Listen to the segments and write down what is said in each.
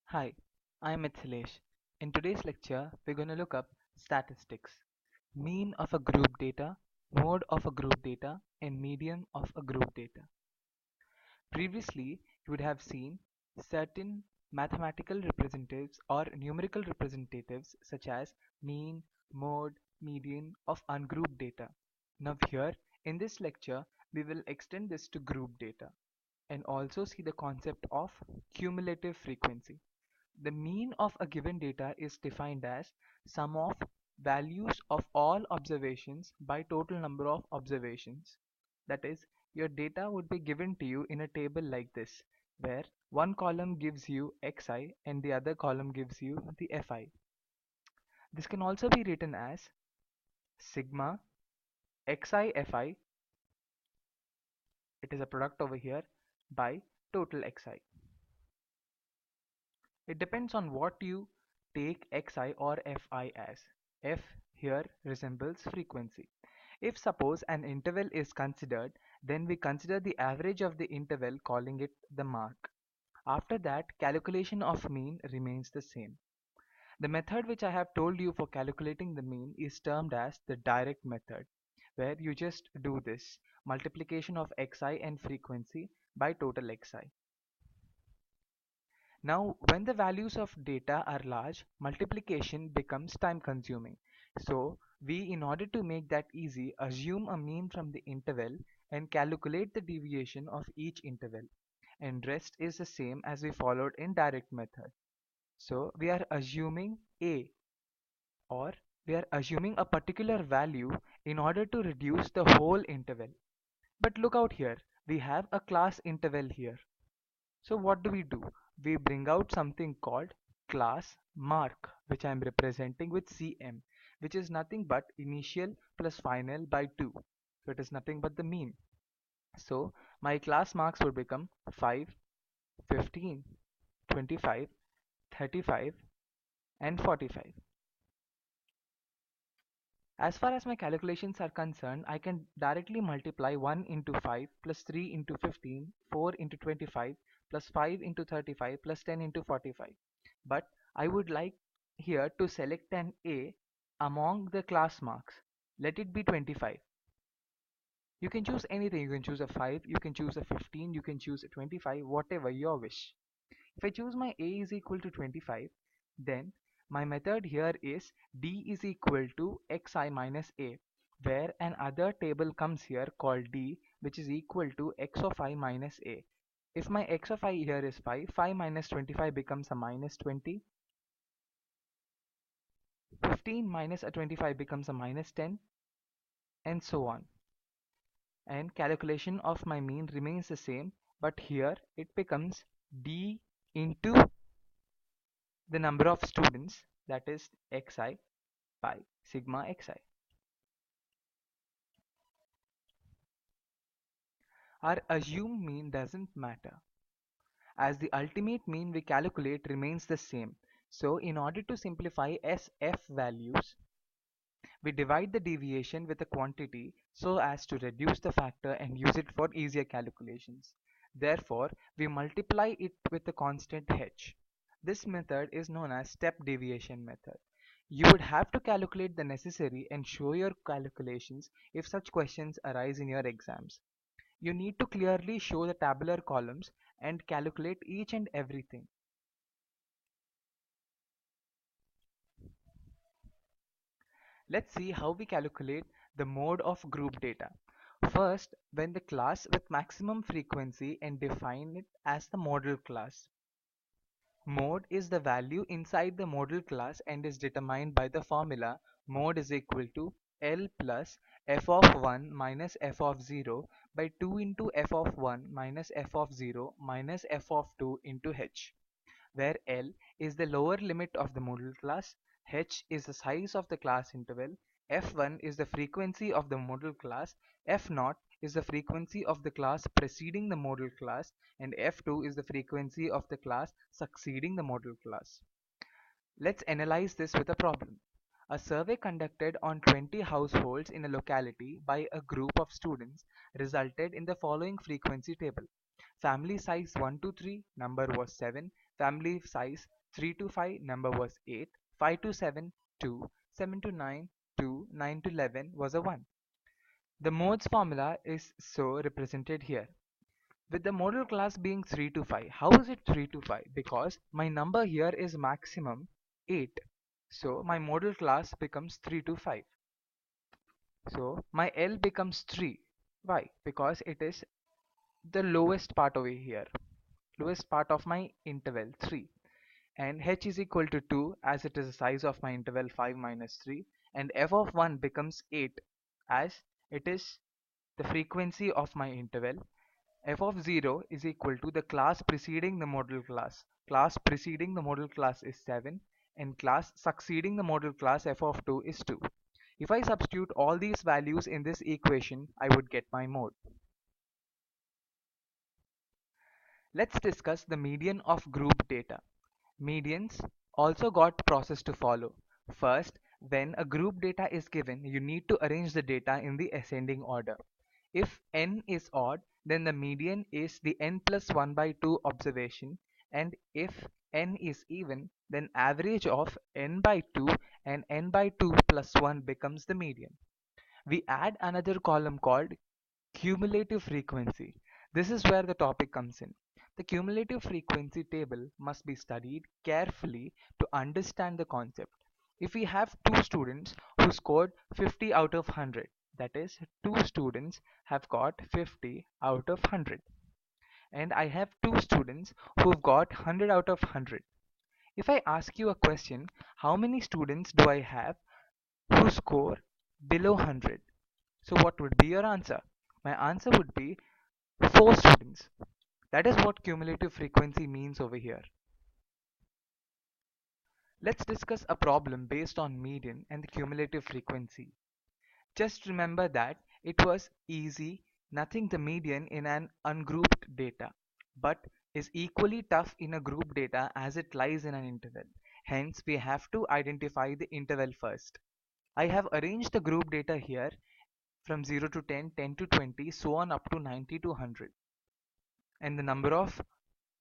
Hi, I'm Mithilesh. In today's lecture, we're going to look up statistics, mean of a group data, mode of a group data, and median of a group data. Previously, you would have seen certain mathematical representatives or numerical representatives such as mean, mode, median of ungrouped data. Now here, in this lecture, we will extend this to group data and also see the concept of cumulative frequency. The mean of a given data is defined as sum of values of all observations by total number of observations. That is, your data would be given to you in a table like this, where one column gives you xi and the other column gives you the fi. This can also be written as sigma xi fi, it is a product over here, by total xi. It depends on what you take xi or fi as. F here resembles frequency. If suppose an interval is considered, then we consider the average of the interval, calling it the mark. After that, calculation of mean remains the same. The method which I have told you for calculating the mean is termed as the direct method, where you just do this multiplication of xi and frequency by total xi. Now, when the values of data are large, multiplication becomes time consuming. So, we, in order to make that easy, assume a mean from the interval and calculate the deviation of each interval. And rest is the same as we followed in direct method. So, we are assuming A, or we are assuming a particular value in order to reduce the whole interval. But look out here, we have a class interval here. So what do? We bring out something called class mark, which I am representing with CM, which is nothing but initial plus final by 2. So it is nothing but the mean. So my class marks would become 5, 15, 25, 35, and 45. As far as my calculations are concerned, I can directly multiply 1 into 5 plus 3 into 15, 4 into 25 plus 5 into 35 plus 10 into 45. But I would like here to select an A among the class marks. Let it be 25. You can choose anything. You can choose a 5, you can choose a 15, you can choose a 25, whatever your wish. If I choose my A is equal to 25, then my method here is D is equal to xi minus A, where an other table comes here called D, which is equal to x of I minus A. If my x of I here is 5, 5 minus 25 becomes a minus 20, 15 minus a 25 becomes a minus 10, and so on. And calculation of my mean remains the same, but here it becomes D into the number of students, that is xi by sigma xi. Our assumed mean doesn't matter, as the ultimate mean we calculate remains the same. So in order to simplify SF values, we divide the deviation with a quantity so as to reduce the factor and use it for easier calculations. Therefore, we multiply it with a constant h. This method is known as step deviation method. You would have to calculate the necessary and show your calculations if such questions arise in your exams. You need to clearly show the tabular columns and calculate each and everything. Let's see how we calculate the mode of group data. First, when the class with maximum frequency and define it as the model class. Mode is the value inside the model class and is determined by the formula mode is equal to L plus f of 1 minus f of 0 by 2 into f of 1 minus f of 0 minus f of 2 into h, where L is the lower limit of the model class, h is the size of the class interval, f1 is the frequency of the model class, f0 is the frequency of the class preceding the model class, and f2 is the frequency of the class succeeding the model class. Let's analyze this with a problem. A survey conducted on 20 households in a locality by a group of students resulted in the following frequency table. Family size 1 to 3, number was 7, family size 3 to 5, number was 8, 5 to 7, 2, 7 to 9, 2, 9 to 11 was a 1. The modes formula is so represented here. With the model class being 3 to 5, how is it 3 to 5? Because my number here is maximum 8. So my model class becomes 3 to 5. So my L becomes 3. Why? Because it is the lowest part over here. Lowest part of my interval 3. And H is equal to 2 as it is the size of my interval 5 minus 3. And F of 1 becomes 8 as it is the frequency of my interval. F of 0 is equal to the class preceding the model class. Class preceding the model class is 7 and class succeeding the model class f of 2 is 2. If I substitute all these values in this equation, I would get my mode. Let's discuss the median of group data. Medians also got process to follow. First, when a group data is given, you need to arrange the data in the ascending order. If n is odd, then the median is the n plus 1 by 2 observation, and if n is even, then average of n by 2 and n by 2 plus 1 becomes the median. We add another column called cumulative frequency. This is where the topic comes in. The cumulative frequency table must be studied carefully to understand the concept. If we have two students who scored 50 out of 100, that is, two students have got 50 out of 100, and I have two students who've got 100 out of 100. If I ask you a question, how many students do I have who score below 100? So what would be your answer? My answer would be 4 students. That is what cumulative frequency means over here. Let's discuss a problem based on median and the cumulative frequency. Just remember that it was easy, nothing the median in an ungrouped data, but is equally tough in a group data as it lies in an interval. Hence, we have to identify the interval first. I have arranged the group data here from 0 to 10, 10 to 20, so on up to 90 to 100. And the number of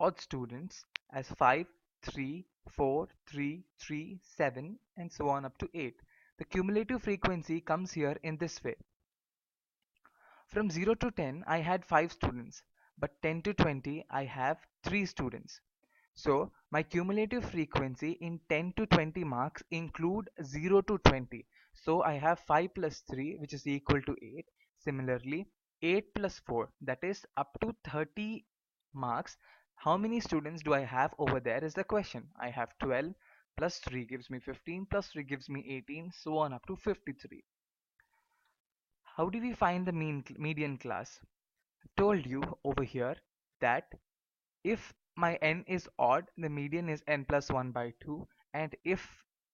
odd students as 5, 3, 4, 3, 3, 7, and so on up to 8. The cumulative frequency comes here in this way. From 0 to 10 I had 5 students, but 10 to 20 I have 3 students. So my cumulative frequency in 10 to 20 marks include 0 to 20. So I have 5 plus 3 which is equal to 8. Similarly 8 plus 4, that is up to 30 marks. How many students do I have over there is the question. I have 12 plus 3 gives me 15 plus 3 gives me 18, so on up to 53. How do we find the median class? I told you over here that if my n is odd, the median is n plus 1 by 2, and if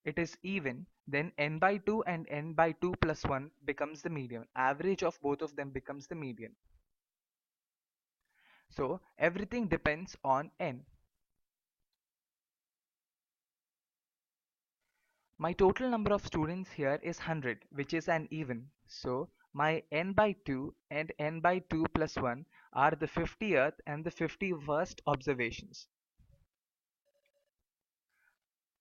it is even, then n by 2 and n by 2 plus 1 becomes the median. Average of both of them becomes the median. So everything depends on n. My total number of students here is 100, which is an even. So my n by 2 and n by 2 plus 1 are the 50th and the 51st observations.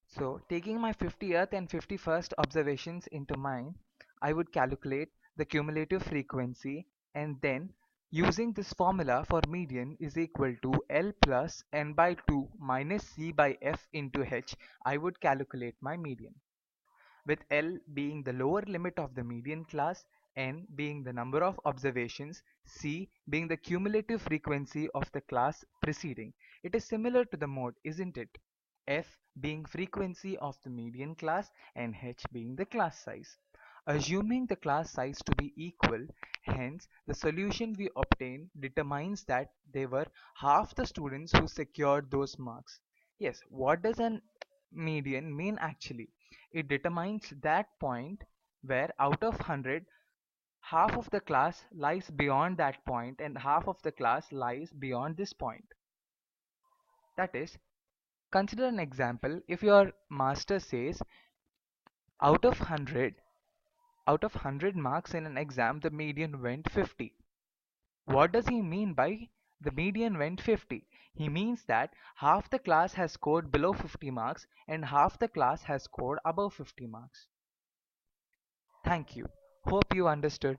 So taking my 50th and 51st observations into mind, I would calculate the cumulative frequency, and then using this formula for median is equal to L plus n by 2 minus C by F into H, I would calculate my median, with L being the lower limit of the median class, n being the number of observations, C being the cumulative frequency of the class preceding. It is similar to the mode, isn't it? F being frequency of the median class and H being the class size. Assuming the class size to be equal, hence the solution we obtain determines that they were half the students who secured those marks. Yes, what does an median mean actually? It determines that point where out of 100, half of the class lies beyond that point and half of the class lies beyond this point. That is, consider an example. If your master says out of 100 marks in an exam the median went 50. What does he mean by The median went 50. He means that half the class has scored below 50 marks and half the class has scored above 50 marks. Thank you. Hope you understood.